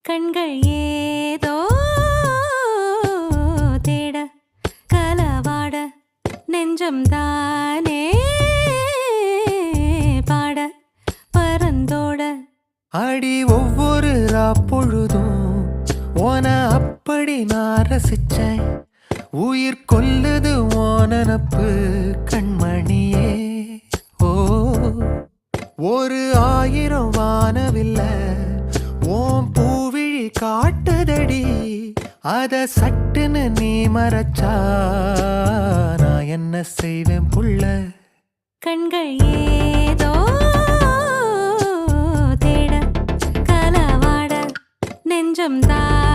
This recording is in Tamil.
கண்கள் ஏதோ தேட கலவாட நெஞ்சம் தானே பாட பரந்தோட அடி ஒவ்வொரு பொழுதும் ஓன அப்படி நான் ரசிச்சேன். உயிர் கொல்லுது ஓனனப்பு கண்மணியே. ஓ ஒரு 1000 வானவில்ல ஓம் பூவிழி காட்டுதடி. அத சட்டுன்னு நீ மறைச்சா நான் என்ன செய்வேன் புள்ள. கண்கள் ஏதோ தேட கலவாட நெஞ்சம் தான்